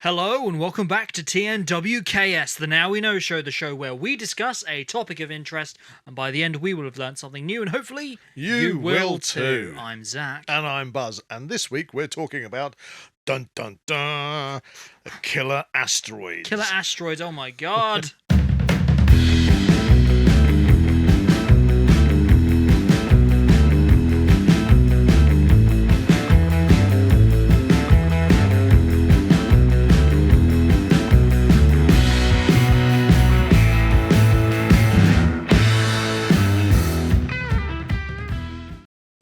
Hello and welcome back to TNWKS, the Now We Know show, the show where we discuss a topic of interest, and by the end we will have learned something new, and hopefully you will too. I'm Zak. And I'm Buzz, and this week we're talking about dun dun dun killer asteroids. Killer asteroids, oh my god.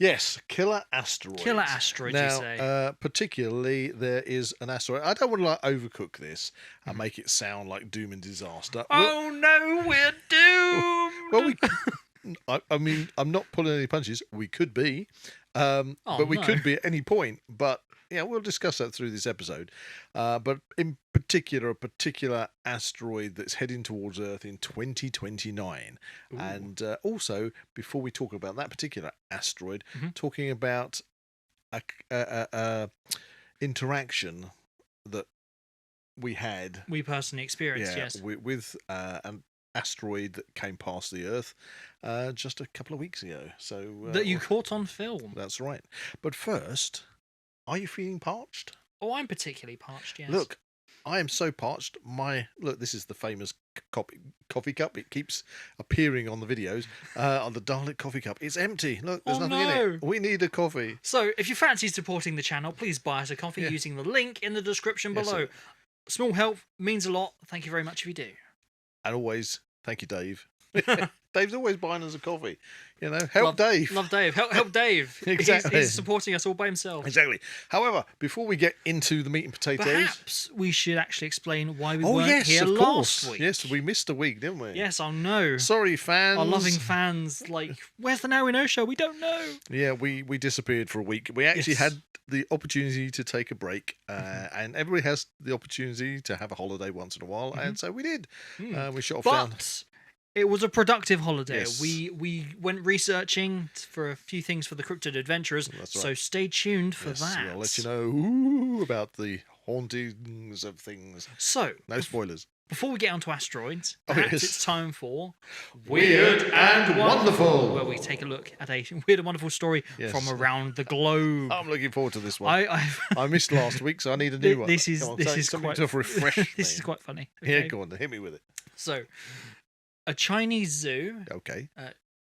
Yes, killer asteroids. Killer asteroids, now, you say? Particularly, there is an asteroid. I don't want to overcook this and make it sound like doom and disaster. Oh no, we're doomed! Well, I mean, I'm not pulling any punches. We could be, but we could be at any point. But yeah, we'll discuss that through this episode. But in particular, a particular asteroid that's heading towards Earth in 2029. Ooh. And also, before we talk about that particular asteroid, talking about a interaction that we personally experienced, yes, with an asteroid that came past the Earth just a couple of weeks ago. So that you caught on film. That's right. But first, are you feeling parched? Oh, I'm particularly parched, yes. Look, I am so parched. This is the famous coffee cup. It keeps appearing on the videos. On the Dalek coffee cup. It's empty. Look, there's nothing in it. We need a coffee. So, if you fancy supporting the channel, please buy us a coffee using the link in the description below. Small help means a lot. Thank you very much if you do. And always, thank you, Dave. Dave's always buying us a coffee. You know, help Dave. Love Dave. Help Dave. Exactly. He's supporting us all by himself. Exactly. However, before we get into the meat and potatoes, perhaps we should actually explain why we weren't here last week. Yes, we missed a week, didn't we? Yes, I know. Sorry, fans. Our loving fans, like, where's the Now We Know show? We don't know. Yeah, we disappeared for a week. We actually had the opportunity to take a break, and everybody has the opportunity to have a holiday once in a while, and so we did. We shot off down. It was a productive holiday. Yes. We went researching for a few things for the Cryptid Adventurers, so stay tuned for that. I'll let you know about the hauntings of things. So, no spoilers. Before we get onto asteroids, perhaps it's time for Weird and Wonderful, where we take a look at a weird and wonderful story from around the globe. I'm looking forward to this one. I missed last week, so I need a new one. This is quite to refresh. This is quite funny. Okay? Yeah, go on, hit me with it. So, a Chinese zoo. Okay.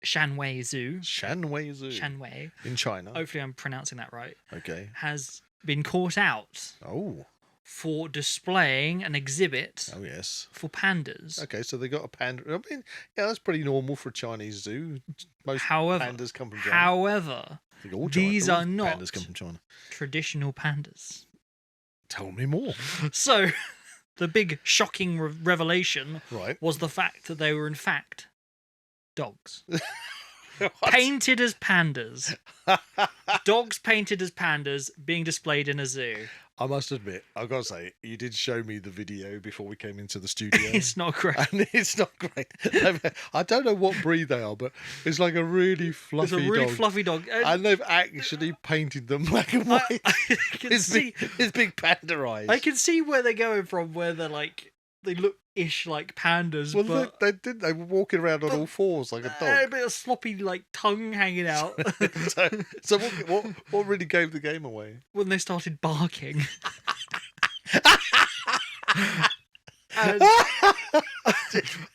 Shanwei Zoo. Shanwei Zoo. Shanwei. In China. Hopefully I'm pronouncing that right. Okay. Has been caught out. Oh. For displaying an exhibit. Oh, yes. For pandas. Okay, so they got a panda. I mean, yeah, that's pretty normal for a Chinese zoo. Most pandas come from China. However, these are not pandas come from China. Traditional pandas. Tell me more. So, the big shocking revelation was the fact that they were in fact dogs. Painted as pandas. Dogs painted as pandas being displayed in a zoo. I must admit, I've got to say, you did show me the video before we came into the studio. It's not great. And it's not great. I don't know what breed they are, but it's like a really fluffy dog. It's a really fluffy dog. And they've actually painted them black and white. I can see his big panda eyes. I can see where they're going from, where they're like, they look-ish like pandas. Well, but they were walking around on all fours like a dog. A bit of sloppy, like, tongue hanging out. so what really gave the game away? When they started barking.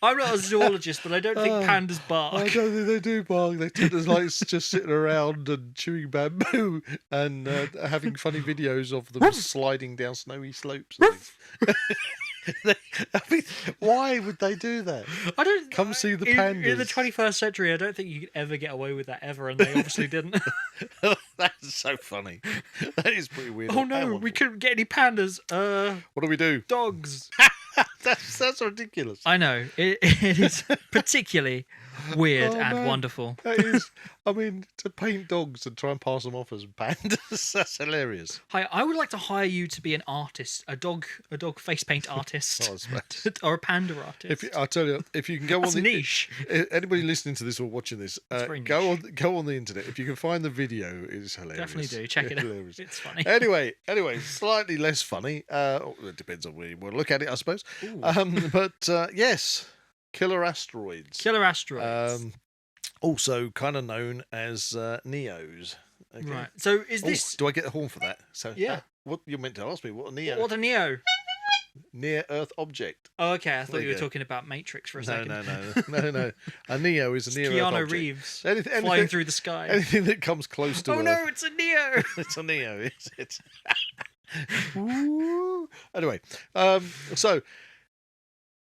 I'm not a zoologist, but I don't think pandas bark. I don't think they do bark. They tend to like just sitting around and chewing bamboo and having funny videos of them sliding down snowy slopes. And things. I mean, why would they do that? I don't come see the pandas. In the 21st century, I don't think you could ever get away with that ever, and they obviously didn't. That's so funny. That is pretty weird. Oh no, we couldn't get any pandas. What do we do? Dogs. That's ridiculous. I know. It is particularly weird Oh, and man. wonderful. That is, I mean, to paint dogs and try and pass them off as pandas, that's hilarious. Hi, I would like to hire you to be an artist, a dog face paint artist, Oh, I suppose. or a panda artist. I'll tell you, if you can go That's on the niche. anybody listening to this or watching this, very go on the internet. If you can find the video, it's hilarious. Definitely do. Check it out. Hilarious. It's funny. Anyway, slightly less funny. It depends on where you want to look at it, I suppose. Ooh. But yes, killer asteroids. Killer asteroids. Also kind of known as Neos. Okay. Right. So is this? Do I get a horn for that? So Yeah. What you're meant to ask me? What a Neo? What a Neo? Near Earth object. Oh, okay. I thought There you you were go. talking about Matrix for a second. No. A Neo is a near Earth Keanu object. Reeves Anything, flying through the sky. anything that comes close to Oh Earth. no, it's a Neo. It's a Neo, is it? Ooh. Anyway, so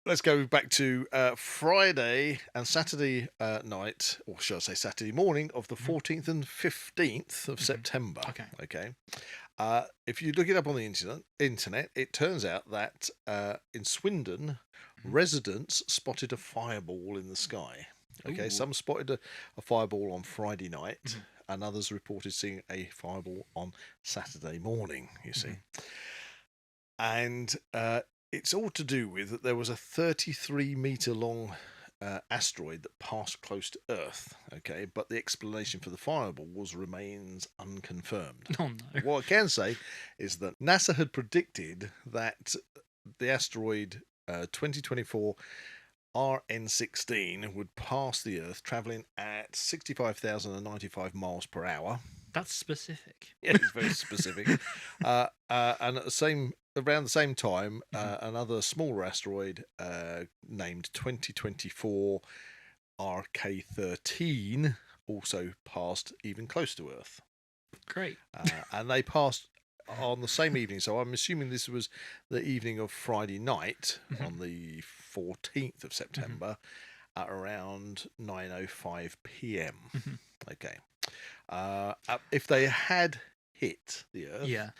let's go back to Friday and Saturday night, or should I say Saturday morning of the 14th and 15th of September. Okay. If you look it up on the internet, it turns out that in Swindon, residents spotted a fireball in the sky. Okay, Ooh. some spotted a fireball on Friday night, and others reported seeing a fireball on Saturday morning, you see. And it's all to do with that there was a 33-meter long asteroid that passed close to Earth, okay, but the explanation for the fireball remains unconfirmed. Oh no. What I can say is that NASA had predicted that the asteroid 2024 RN16 would pass the Earth travelling at 65,095 miles per hour. That's specific. Yeah, it's very specific. And around the same time, another smaller asteroid named 2024 RK13 also passed even close to Earth. Great. And they passed on the same evening. So I'm assuming this was the evening of Friday night on the 14th of September at around 9:05 p.m. Okay. If they had hit the Earth,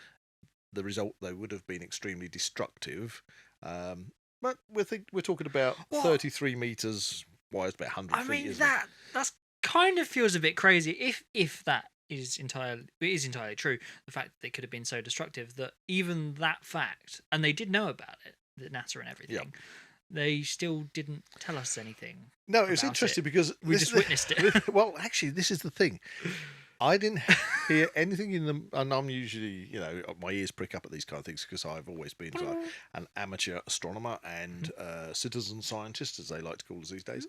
the result though would have been extremely destructive. But we're talking about 33 meters wide, about 100 feet. I mean, isn't it? that's kind of feels a bit crazy. If that is entirely true, the fact that it could have been so destructive that even that fact, and they did know about it, the NASA and everything, they still didn't tell us anything. No, it's interesting because we just witnessed it. Well, actually, this is the thing. I didn't hear anything in them, and I'm usually, my ears prick up at these kind of things because I've always been an amateur astronomer and citizen scientist, as they like to call us these days.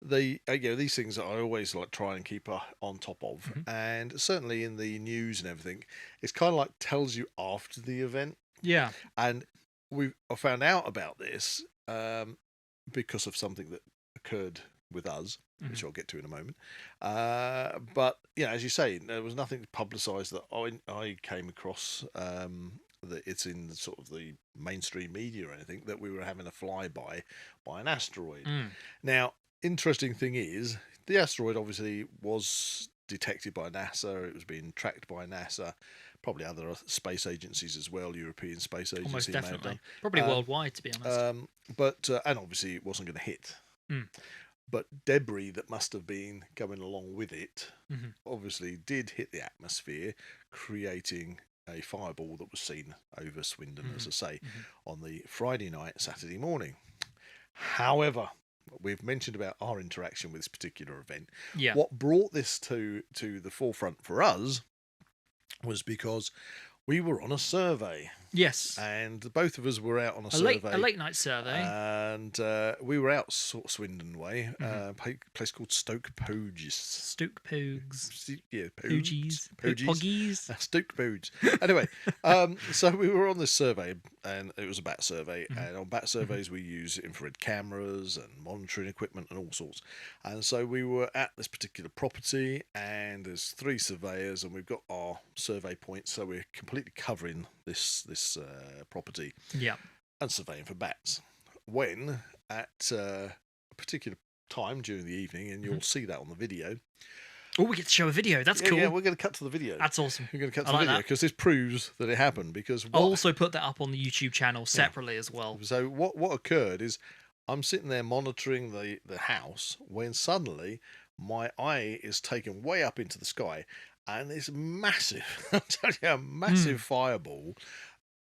These things I always like try and keep on top of, and certainly in the news and everything, it's kind of like tells you after the event. Yeah, and I found out about this because of something that occurred with us, which I'll get to in a moment. But as you say, there was nothing publicised that I came across that it's in sort of the mainstream media or anything that we were having a flyby by an asteroid. Now, interesting thing is, the asteroid obviously was detected by NASA. It was being tracked by NASA. Probably other space agencies as well, European Space Agency. Almost may have definitely. done. Probably worldwide, to be honest. And obviously it wasn't going to hit. But debris that must have been going along with it obviously did hit the atmosphere, creating a fireball that was seen over Swindon, as I say, on the Friday night, Saturday morning. However, we've mentioned about our interaction with this particular event. Yeah. What brought this to the forefront for us was because we were on a survey. Yes. And both of us were out on a survey. A late night survey. And we were out sort of Swindon way, a place called Stoke Poges. Stoke Pogues. Yeah, Poogies. Poggies. Stoke Poges. Anyway, so we were on this survey, and it was a bat survey. And on bat surveys, we use infrared cameras and monitoring equipment and all sorts. And so we were at this particular property, and there's 3 surveyors, and we've got our survey points, so we're completely covering this property and surveying for bats. When at a particular time during the evening, and you'll see that on the video. Oh, we get to show a video. That's cool. Yeah, we're going to cut to the video. That's awesome. We're going to cut to the video because this proves that it happened. Because I'll also put that up on the YouTube channel separately as well. So what occurred is I'm sitting there monitoring the house when suddenly my eye is taken way up into the sky, and this massive, I'm telling you, a massive fireball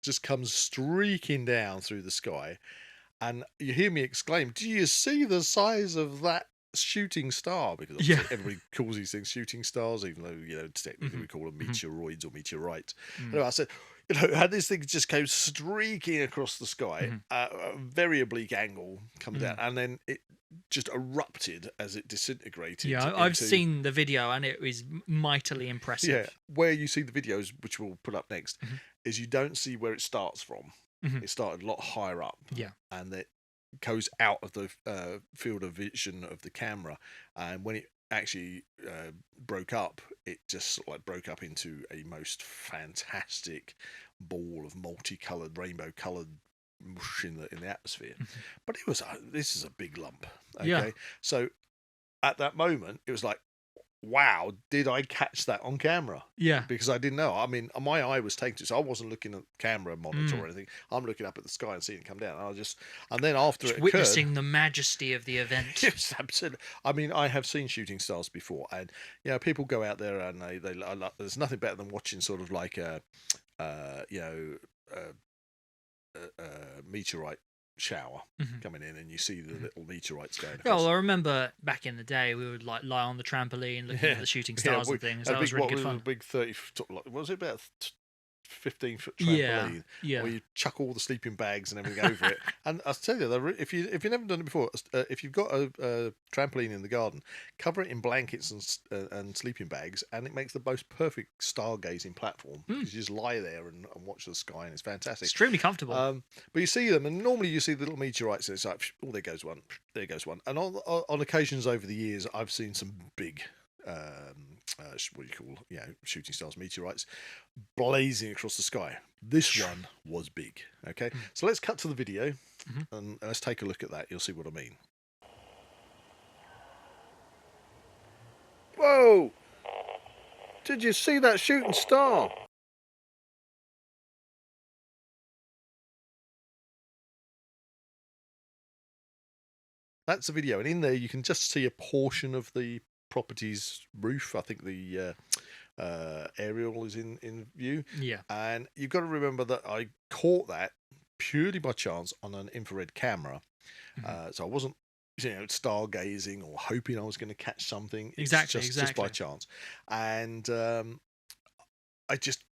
just comes streaking down through the sky, and you hear me exclaim, "Do you see the size of that shooting star?" Because obviously everybody calls these things shooting stars, even though technically we call them meteoroids or meteorites. Anyway, I said, had this thing just go streaking across the sky, a very oblique angle comes down, and then it just erupted as it disintegrated. Yeah, I've seen the video, and it was mightily impressive. Yeah, where you see the videos, which we'll put up next, is you don't see where it starts from. It started a lot higher up. Yeah. And it goes out of the field of vision of the camera. And when it actually broke up, it just sort of like broke up into a most fantastic ball of multicolored, rainbow-colored mush in the atmosphere. But it was this is a big lump. Okay, Yeah. So at that moment, it was like, wow, did I catch that on camera? Yeah. Because I didn't know. I mean, my eye was taken to it, so I wasn't looking at the camera monitor or anything. I'm looking up at the sky and seeing it come down. And then after it occurred, witnessing the majesty of the event. It's absolutely. I mean, I have seen shooting stars before, and people go out there and they there's nothing better than watching sort of like a meteorite shower coming in, and you see the little meteorites going across. Well, I remember back in the day we would like lie on the trampoline looking at the shooting stars and things. That was really good fun. A big 30 foot, what was it, about 15-foot trampoline, where you chuck all the sleeping bags and everything over it. And I'll tell you, if you've never done it before, if you've got a trampoline in the garden, cover it in blankets and sleeping bags, and it makes the most perfect stargazing platform. Because you just lie there and watch the sky, and it's fantastic. Extremely comfortable. But you see them, and normally you see the little meteorites, and it's like, oh, there goes one, there goes one. And on occasions over the years, I've seen some big what do you call, shooting stars, meteorites, blazing across the sky. This one was big. Okay, so let's cut to the video and let's take a look at that. You'll see what I mean. Whoa! Did you see that shooting star? That's the video, and in there you can just see a portion of the property's roof. I think the aerial is in view. Yeah. And you've got to remember that I caught that purely by chance on an infrared camera. So I wasn't, stargazing or hoping I was going to catch something. Exactly. Just by chance. And it's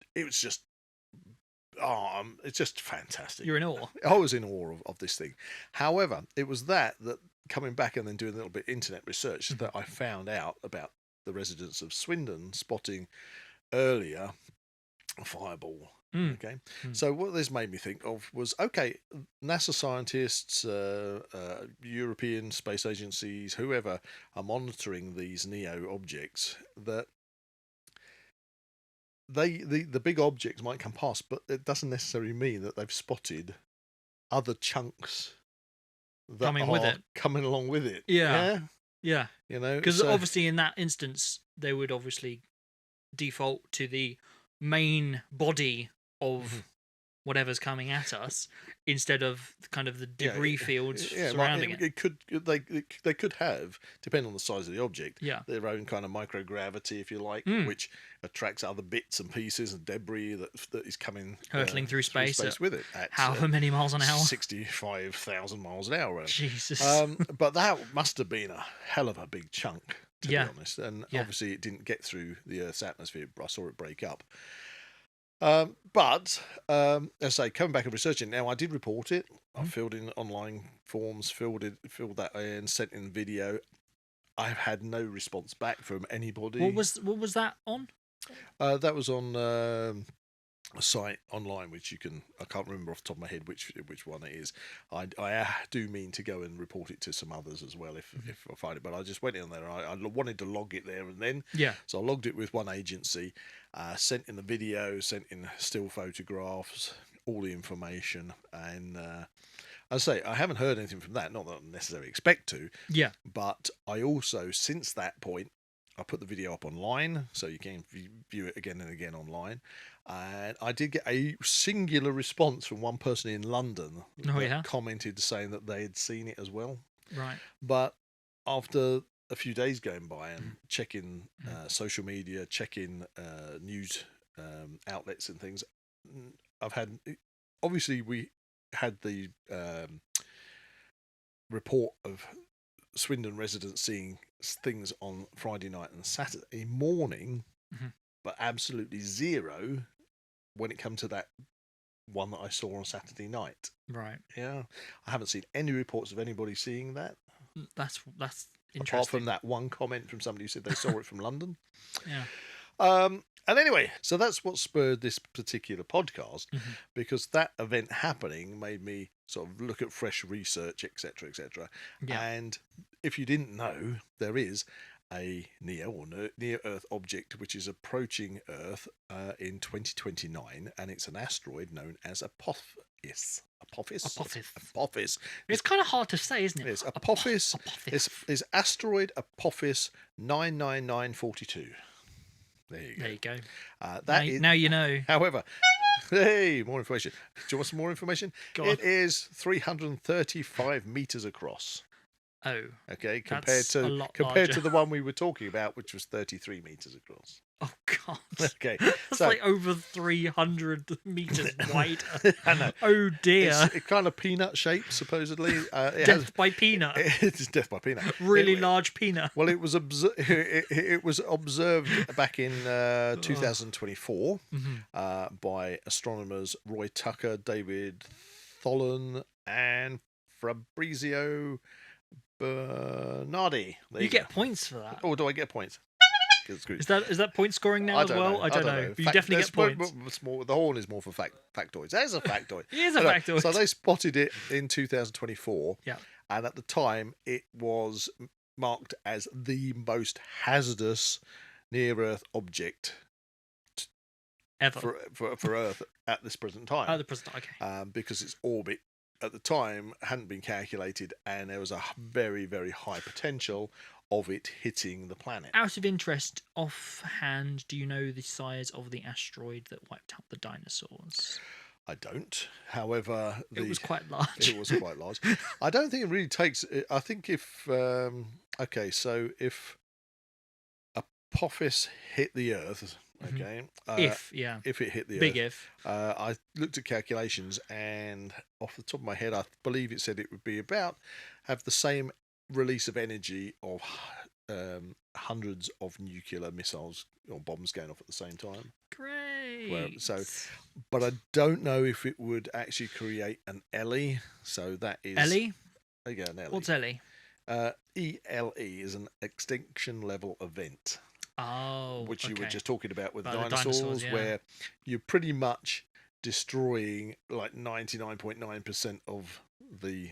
just fantastic. You're in awe. I was in awe of this thing. However, it was that coming back and then doing a little bit of internet research that I found out about the residents of Swindon spotting earlier a fireball. Okay, so what this made me think of was, NASA scientists, European space agencies, whoever are monitoring these NEO objects, that the big objects might come past, but it doesn't necessarily mean that they've spotted other chunks that coming along with it. Yeah. Because so, obviously in that instance they would obviously default to the main body of whatever's coming at us instead of kind of the debris fields surrounding it. They could have, depending on the size of the object, their own kind of microgravity, if you like, which attracts other bits and pieces and debris that is coming hurtling through space with it at however many miles an hour, 65,000 miles an hour. Jesus. But that must have been a hell of a big chunk, to be honest. And obviously it didn't get through the Earth's atmosphere. I saw it break up. But as I say, coming back and researching, now I did report it. I filled in online forms, filled that in, sent in video. I've had no response back from anybody. What was that on? That was on a site online, which I can't remember off the top of my head which one it is. I do mean to go and report it to some others as well if I find it, but I just went in there. I wanted to log it there and then. Yeah. So I logged it with one agency, sent in the video, sent in still photographs, all the information, and I say I haven't heard anything from that. Not that I necessarily expect to. Yeah. But I also, since that point, I put the video up online, so you can view it again and again online. And I did get a singular response from one person in London that commented saying that they had seen it as well. Right. But after a few days going by and checking social media, checking news outlets and things, obviously we had the report of Swindon residents seeing things on Friday night and Saturday morning, but absolutely zero when it comes to that one that I saw on Saturday night. Right. Yeah. I haven't seen any reports of anybody seeing that. That's interesting. Apart from that one comment from somebody who said they saw it from London. Yeah. And anyway, so that's what spurred this particular podcast, because that event happening made me sort of look at fresh research, etc., etc. Yeah. And if you didn't know, there is a near-Earth object which is approaching Earth in 2029, and it's an asteroid known as Apophis. Apophis. It's kind of hard to say, isn't it? It's Apophis. It's asteroid Apophis 99942. There you go. Now you know. However, hey, more information. Do you want some more information? It is 335 meters across. Oh. Okay, compared to the one we were talking about, which was 33 meters across. Oh God. Okay, that's like over 300 meters wide. I know. Oh dear. It's kind of peanut shaped, supposedly. Death by peanut. It's death by peanut. Really large peanut. Well, it was observed back in 2024 by astronomers Roy Tucker, David Tholen, and Fabrizio Bernardi. You get points for that. Oh, do I get points? Is that point scoring now as well? I don't know. But you definitely get points. The horn is more for factoids. There's a factoid. It is a factoid. So they spotted it in 2024. Yeah. And at the time, it was marked as the most hazardous near-Earth object ever for Earth at this present time. At the present time, okay. Because its orbit at the time hadn't been calculated, and there was a very, very high potential of it hitting the planet. Out of interest, offhand, do you know the size of the asteroid that wiped out the dinosaurs? I don't. However, it was quite large. It was quite large. I don't think it really takes. I think if if Apophis hit the Earth, okay, if it hit the big Earth, I looked at calculations, and off the top of my head, I believe it said it would be have the same release of energy of hundreds of nuclear missiles or bombs going off at the same time. Great. But I don't know if it would actually create an ELE. So that is ELE. Yeah, an ELE. What's ELE? ELE is an extinction level event. Oh, which you were just talking about with dinosaurs, where you're pretty much destroying like 99.9% of the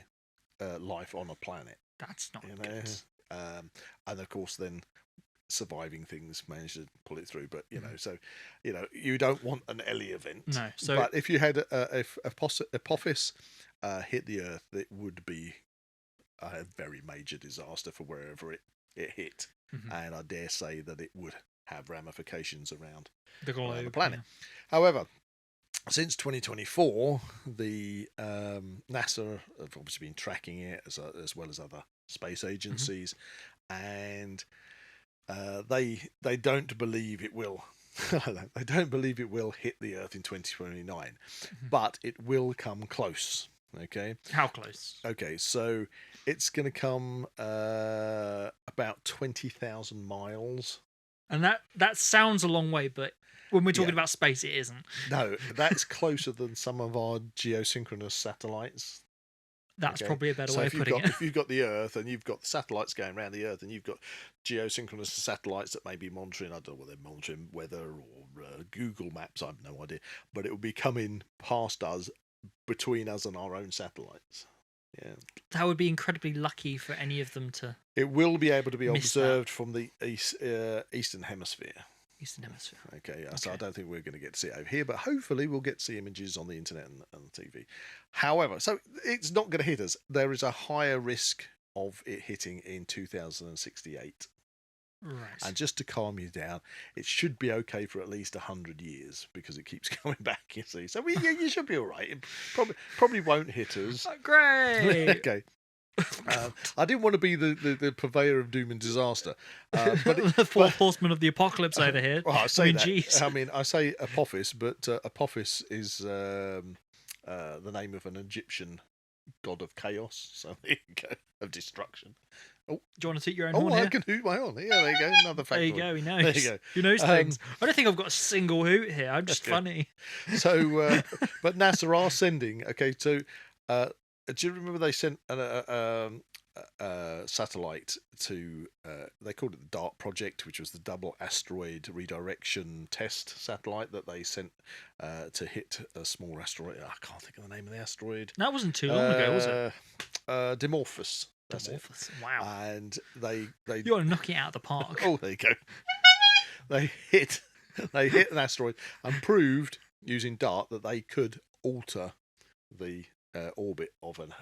life on a planet. That's not good. And of course, then surviving things manage to pull it through. But you don't want an ELE event. No. But if you had if Apophis hit the Earth, it would be a very major disaster for wherever it hit. And I dare say that it would have ramifications around the planet. Yeah. However, since 2024, the NASA have obviously been tracking it as well as other space agencies, and they don't believe it will. They don't believe it will hit the Earth in 2029, but it will come close. Okay. How close? Okay, so it's going to come about 20,000 miles. And that sounds a long way, but when we're talking about space, it isn't. No, that's closer than some of our geosynchronous satellites. That's probably a better way of putting it. If you've got the Earth and you've got the satellites going around the Earth and you've got geosynchronous satellites that may be monitoring, I don't know whether they're monitoring weather or Google Maps, I have no idea, but it will be coming past us, between us and our own satellites. Yeah, that would be incredibly lucky for any of them to. It will be able to be observed from the eastern hemisphere. Eastern Hemisphere. Okay, so I don't think we're going to get to see it over here, but hopefully we'll get to see images on the internet and TV. However, so it's not going to hit us. There is a higher risk of it hitting in 2068. Right. And just to calm you down, it should be okay for at least 100 years because it keeps coming back, you see. So you should be all right. It probably won't hit us. Oh, great. Okay. I didn't want to be the purveyor of doom and disaster. The fourth horseman of the apocalypse over here. Well, I say that. Geez. I mean, I say Apophis, but Apophis is the name of an Egyptian god of chaos. So there you go, of destruction. Oh, do you want to toot your own horn I here? can hoot my horn. Yeah, there you go. Another factoid. There you go. He knows. There you go. He knows things. I don't think I've got a single hoot here. I'm just funny. So, but NASA are sending. Okay, so do you remember they sent a satellite to? They called it the DART project, which was the double asteroid redirection test satellite that they sent to hit a small asteroid. I can't think of the name of the asteroid. That wasn't too long ago, was it? Dimorphos. That's it. Wow. And they you want to knock it out of the park. Oh, there you go. They hit an asteroid and proved using DART that they could alter the orbit of an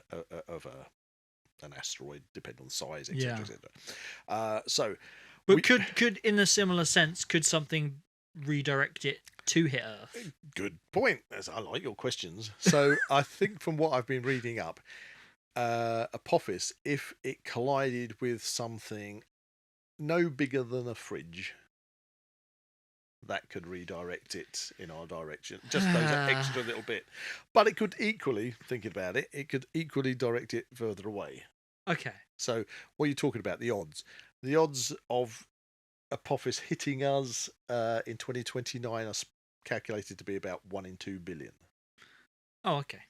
asteroid, depending on the size, etc. etc. But could in a similar sense, could something redirect it to hit Earth? Good point. I like your questions. So I think from what I've been reading up, Apophis, if it collided with something no bigger than a fridge, that could redirect it in our direction. Just those extra little bit. But it could equally, thinking about it, it could equally direct it further away. Okay. So what are you talking about? The odds. The odds of Apophis hitting us in 2029 are calculated to be about 1 in 2 billion. Oh, okay.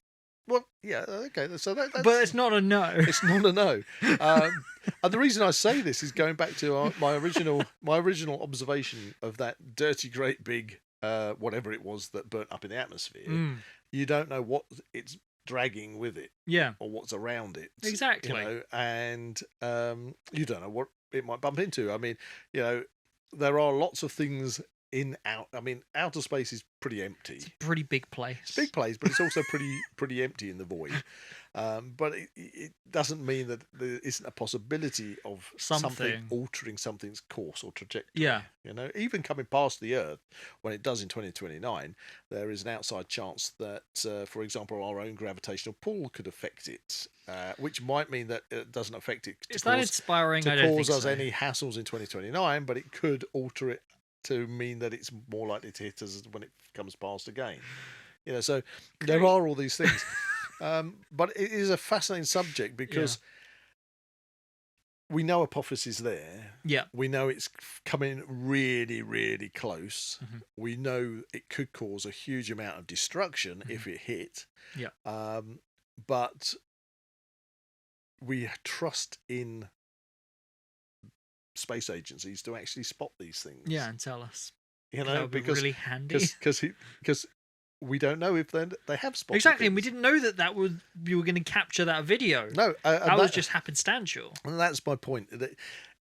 Well, yeah, okay. So that's... But it's not a no. It's not a no. And the reason I say this is going back to my original observation of that dirty, great big whatever it was that burnt up in the atmosphere. You don't know what it's dragging with it, or what's around it, exactly. You know, and you don't know what it might bump into. I mean, you know, there are lots of things outer space is pretty empty. It's a pretty big place. It's a big place, but it's also pretty empty in the void. But it doesn't mean that there isn't a possibility of something altering something's course or trajectory. Yeah. You know, even coming past the Earth, when it does in 2029, there is an outside chance that, for example, our own gravitational pull could affect it, which might mean that it doesn't affect it to cause us any hassles in 2029, but it could alter it to mean that it's more likely to hit us when it comes past again. You know, so there are all these things. But it is a fascinating subject because we know Apophis is there. Yeah. We know it's coming really, really close. Mm-hmm. We know it could cause a huge amount of destruction if it hit. Yeah. But we trust in space agencies to actually spot these things. Yeah, and tell us. You know, that would be really handy. Because we don't know if they have spotted exactly, things. and we didn't know you were going to capture that video. No, that was just happenstantial. And that's my point.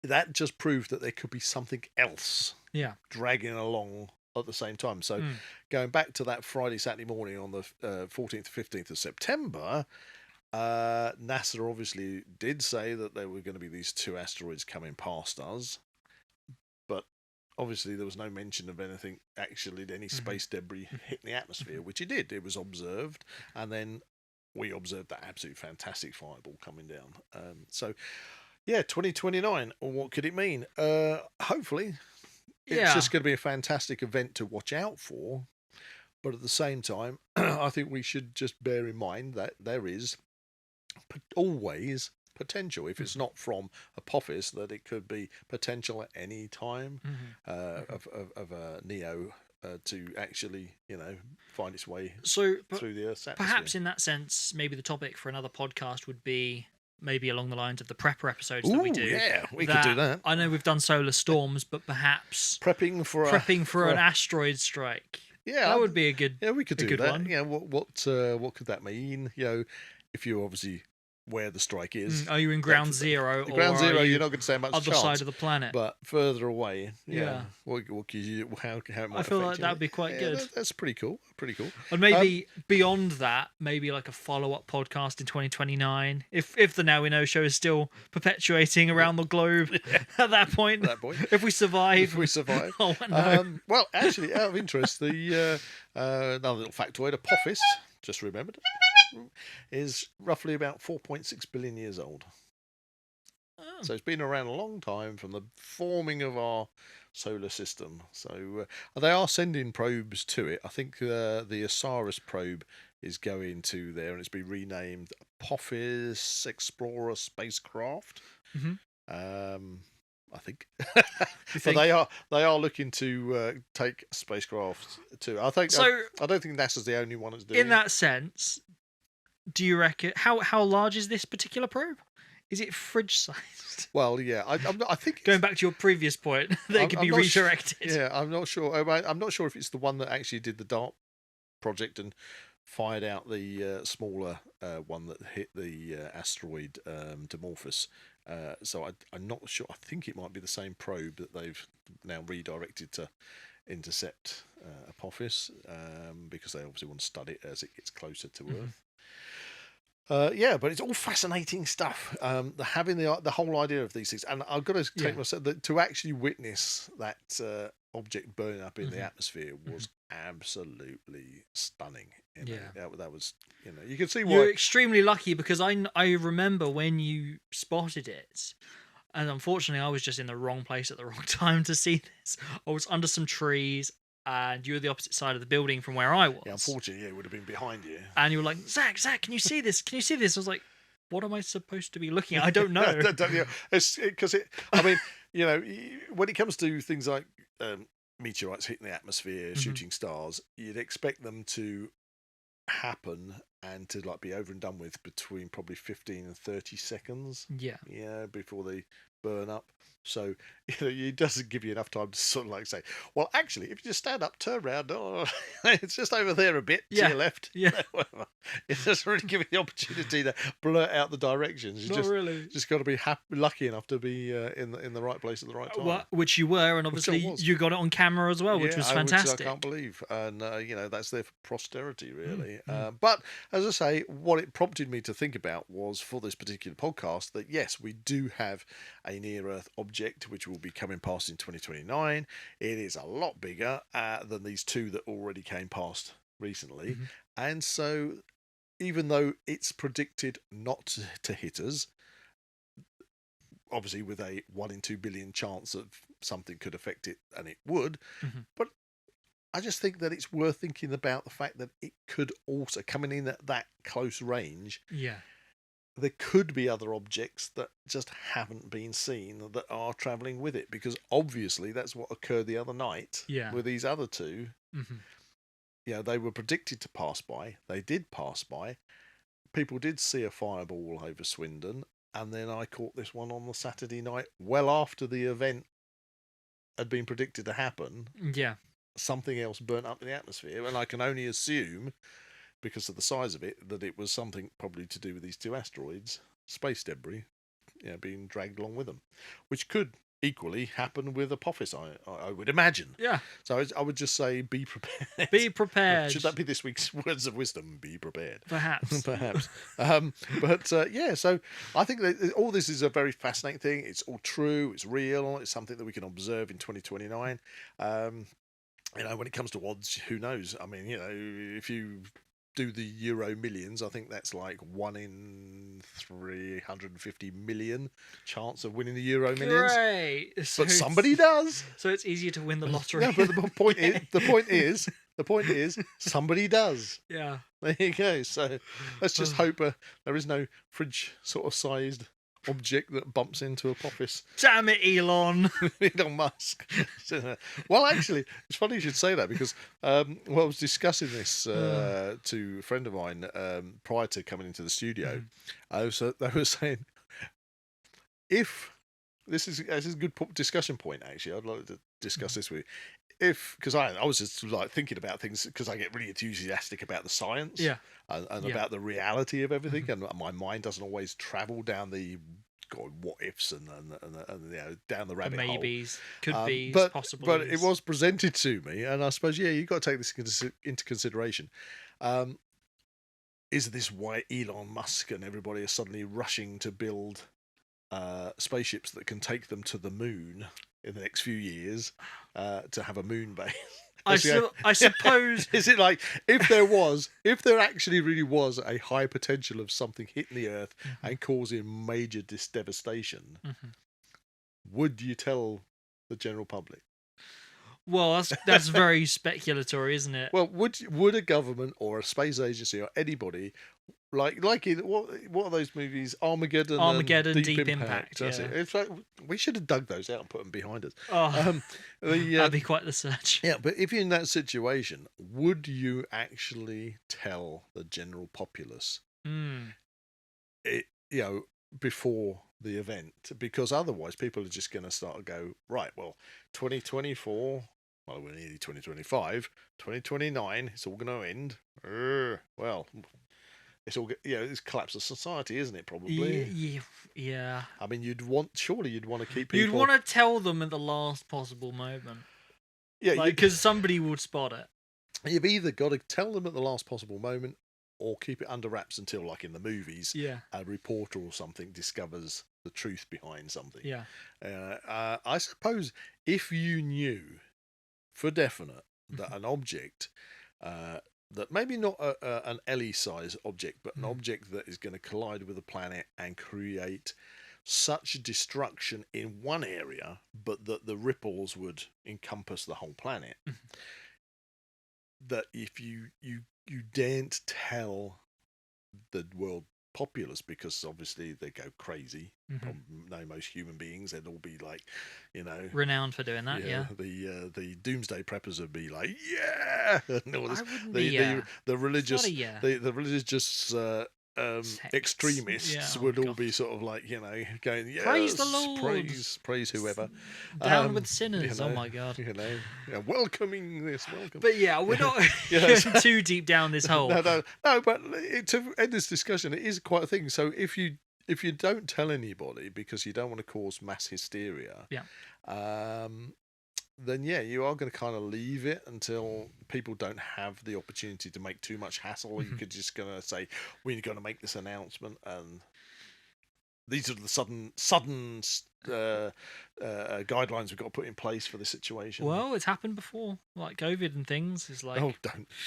That just proved that there could be something else. Yeah. Dragging along at the same time. So going back to that Friday, Saturday morning on the 14th, 15th of September. NASA obviously did say that there were going to be these 2 asteroids coming past us, but obviously there was no mention of anything any space debris hitting the atmosphere, which it did. It was observed, and then we observed that absolutely fantastic fireball coming down. So, 2029. What could it mean? Hopefully, it's just going to be a fantastic event to watch out for. But at the same time, I think we should just bear in mind that there is always potential, if it's not from Apophis, that it could be potential at any time of a Neo to actually, find its way through the Earth's atmosphere. Perhaps in that sense, maybe the topic for another podcast would be maybe along the lines of the prepper episodes that we do. Yeah, we could do that. I know we've done solar storms, but perhaps prepping for an asteroid strike. Yeah, that would be a good. Yeah, we could do that. One. Yeah, what could that mean? If you obviously where the strike is. Are you in ground zero? Ground zero, you're not going to say much other chance, side of the planet. But further away, Yeah. What how it might I feel like affect you. that'd be quite good. That's pretty cool. Pretty cool. And maybe beyond that, maybe like a follow-up podcast in 2029, if the Now We Know show is still perpetuating around the globe at that point. If we survive. Oh, no. Well, actually, out of interest, the another little factoid: Apophis, just remembered, is roughly about 4.6 billion years old. Oh. So it's been around a long time from the forming of our solar system. So they are sending probes to it. I think the Osiris probe is going to there, and it's been renamed Apophis Explorer Spacecraft. I think. But they are looking to take spacecraft too. I think. So I don't think NASA's the only one that's doing. In that sense, do you reckon how large is this particular probe? Is it fridge sized? Well, yeah. I think going back to your previous point, they could be redirected. Yeah, I'm not sure. I'm not sure if it's the one that actually did the DART project and fired out the smaller one that hit the asteroid Dimorphos. So I'm not sure. I think it might be the same probe that they've now redirected to intercept Apophis, because they obviously want to study it as it gets closer to Earth. Yeah, but it's all fascinating stuff. Having the whole idea of these things, and I've got to take myself to actually witness that object burning up in the atmosphere was absolutely stunning. That was, you can see why you're extremely lucky, because I remember when you spotted it, and unfortunately I was just in the wrong place at the wrong time to see this. I was under some trees, and you were the opposite side of the building from where I was. Yeah, unfortunately, it would have been behind you. And you were like, Zak, can you see this? Can you see this? I was like, what am I supposed to be looking at? I don't know. Because I mean, when it comes to things like meteorites hitting the atmosphere, shooting stars, you'd expect them to happen and to be over and done with between probably 15 and 30 seconds. Yeah, before they burn up. So it doesn't give you enough time to sort of say, well, actually, if you just stand up, turn around, it's just over there a bit to your left. Yeah. It doesn't really give you the opportunity to blurt out the directions. Not really. Just got to be lucky enough to be in the right place at the right time. Well, which you were, and obviously you got it on camera as well, which was fantastic. Which I can't believe, and that's there for posterity, really. But as I say, what it prompted me to think about was, for this particular podcast, that yes, we do have a near-Earth object which will be coming past in 2029. It is a lot bigger than these two that already came past recently, and so even though it's predicted not to hit us, obviously with a 1 in 2 billion chance of something could affect it, and it would, but I just think that it's worth thinking about the fact that it could also, coming in at that close range, there could be other objects that just haven't been seen that are travelling with it, because obviously that's what occurred the other night with these other two. They were predicted to pass by. They did pass by. People did see a fireball over Swindon, and then I caught this one on the Saturday night, well after the event had been predicted to happen. Something else burnt up in the atmosphere, and I can only assume, because of the size of it, that it was something probably to do with these two asteroids, space debris, being dragged along with them, which could equally happen with Apophis, I would imagine. So I would just say, be prepared. Be prepared. Should that be this week's words of wisdom? Be prepared. Perhaps. Perhaps. So I think that all this is a very fascinating thing. It's all true. It's real. It's something that we can observe in 2029. When it comes to odds, who knows? I mean, if you do the Euro Millions, I think that's like 1 in 350 million chance of winning the Euro Millions. Great. But somebody does. So it's easier to win the lottery. No, but the point is, somebody does. Yeah. There you go. So let's just hope there is no fridge sort of sized object that bumps into Apophis. Damn it, Elon Musk. Well, actually, it's funny you should say that, because I was discussing this to a friend of mine prior to coming into the studio. They were saying, if this is a good discussion point, actually, I'd like to discuss this with you. because I was just like thinking about things because I get really enthusiastic about the science, and about the reality of everything, and my mind doesn't always travel down the what ifs and down the rabbit hole. Maybes, could be, possibilities. But it was presented to me, and I suppose you've got to take this into consideration. Is this why Elon Musk and everybody are suddenly rushing to build spaceships that can take them to the moon in the next few years, to have a moon base? I suppose. Is it like if there actually really was a high potential of something hitting the Earth and causing major devastation, would you tell the general public? Well, that's very speculatory, isn't it? Well, would a government or a space agency or anybody like in what are those movies? Armageddon, Deep Impact. That's it. It's like we should have dug those out and put them behind us. Oh, that'd be quite the search. Yeah, but if you're in that situation, would you actually tell the general populace before the event? Because otherwise, people are just going to start to go, right, well, 2024. Well, we're nearly 2025, 2029. It's all going to end. Well, it's all it's collapse of society, isn't it? Probably. Yeah. I mean, surely you'd want to keep people. You'd want to tell them at the last possible moment. Yeah, because somebody would spot it. You've either got to tell them at the last possible moment, or keep it under wraps until, like in the movies, a reporter or something discovers the truth behind something. Yeah. I suppose if you knew for definite that an object, that maybe not an LE-size object, but an object that is going to collide with a planet and create such destruction in one area, but that the ripples would encompass the whole planet, that if you daren't tell the world populace, because obviously they go crazy. Most human beings, they'd all be like, renowned for doing that. The doomsday preppers would be like, and all this, the religious, the religious extremists would all be sort of like, going, yes, praise the Lord, praise whoever, down with sinners. Oh my God, welcoming this, welcome. But we're not going too deep down this hole. No. But to end this discussion, it is quite a thing. So if you don't tell anybody because you don't want to cause mass hysteria, then you are going to kind of leave it until people don't have the opportunity to make too much hassle. You could just going to say, we're going to make this announcement, and these are the sudden guidelines we've got to put in place for the situation. Well, it's happened before, like COVID and things. It's like,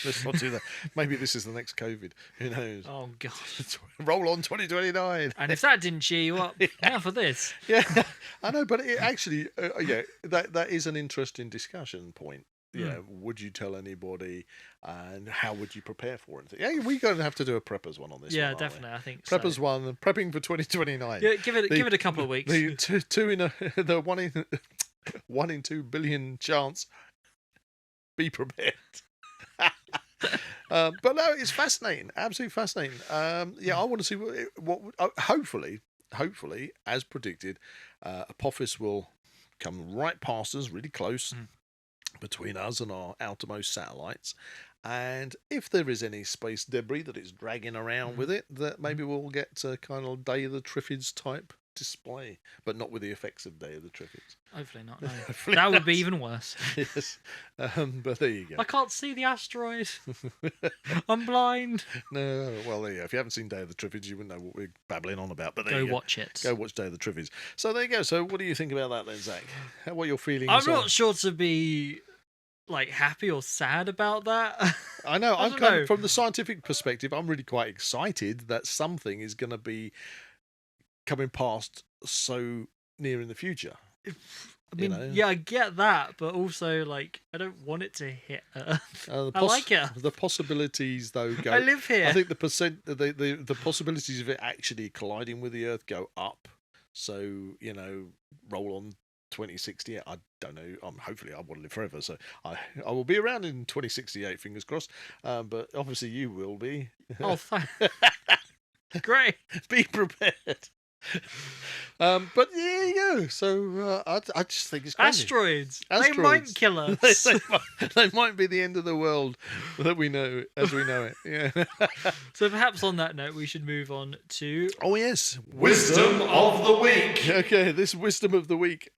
let's not do that. Maybe this is the next COVID. Who knows? Oh God! Roll on 2029. And if that didn't cheer you up, now for this. Yeah, I know, but it actually, that is an interesting discussion point. Would you tell anybody, and how would you prepare for it? Yeah, we're going to have to do a preppers one on this. Yeah, definitely. I think preppers one, prepping for 2029. Yeah, give it a couple of weeks. The two in the 1 in 2 billion chance. Be prepared. But no, it's fascinating, absolutely fascinating. I want to see what hopefully, as predicted, Apophis will come right past us, really close. Between us and our outermost satellites, and if there is any space debris that it's dragging around with it, that maybe we'll get a kind of Day of the Triffids type display, but not with the effects of Day of the Triffids. Hopefully not. No. That would be even worse. Yes, but there you go. I can't see the asteroid. I'm blind. No, well, there you go. If you haven't seen Day of the Triffids, you wouldn't know what we're babbling on about. But there go watch it. Go watch Day of the Triffids. So there you go. So what do you think about that then, Zach? What are your feelings? I'm not sure to be happy or sad about that. I know. I'm kind of, from the scientific perspective, I'm really quite excited that something is going to be coming past so near in the future. I mean, I get that, but also I don't want it to hit Earth. I like it. The possibilities, though, go. I live here. I think the possibilities of it actually colliding with the Earth go up. So roll on 2068. I don't know. Hopefully, I want to live forever, so I will be around in 2068. Fingers crossed. But obviously, you will be. Oh, great! Be prepared. But there you go. So I just think it's crazy. Asteroids. They might kill us. they might be the end of the world that we know as we know it. Yeah. So perhaps on that note, we should move on to... Oh, yes. Wisdom of the week. Okay, this wisdom of the week.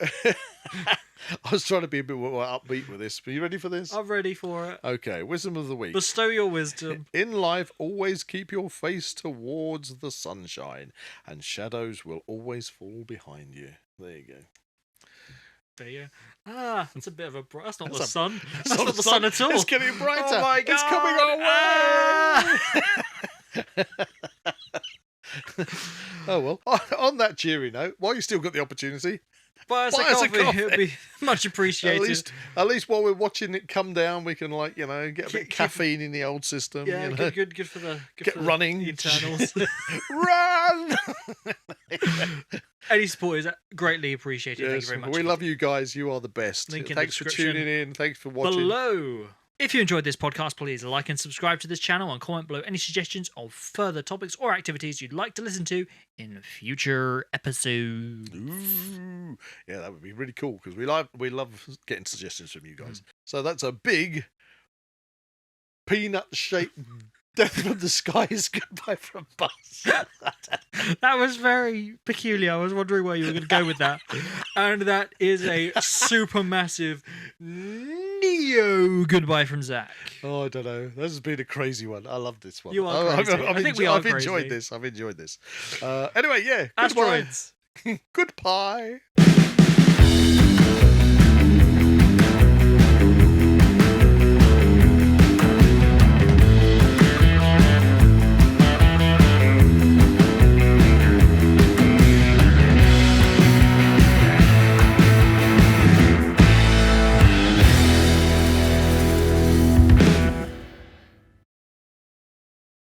I was trying to be a bit more upbeat with this. Are you ready for this? I'm ready for it. Okay, wisdom of the week. Bestow your wisdom. In life, always keep your face towards the sunshine, and shadows will always fall behind you. There you go. There you go. Ah, that's a bit of a... That's not That's the a- sun. That's That's not the sun at all. It's getting brighter. Oh my God. It's coming our way. Oh, well. On that cheery note, while you still got the opportunity, Buy us a coffee. It'd be much appreciated. at least while we're watching it come down, we can, like, get a bit of caffeine in the old system. Yeah, good for the... Get running. The internals. Run! Any support is greatly appreciated. Thank you very much. We love you guys. You are the best. Link in the Thanks for description tuning in. Thanks for watching. below. If you enjoyed this podcast, please like and subscribe to this channel and comment below any suggestions of further topics or activities you'd like to listen to in future episodes. Ooh. Yeah, that would be really cool because we love getting suggestions from you guys. So that's a big peanut-shaped death from the skies goodbye from Buzz. That was very peculiar. I was wondering where you were going to go with that. And that is a super massive Neo goodbye from Zak. Oh, I don't know. This has been a crazy one. I love this one. You are crazy. I think we are I've enjoyed crazy. this. I've enjoyed this. Anyway, yeah. Asteroids. Goodbye.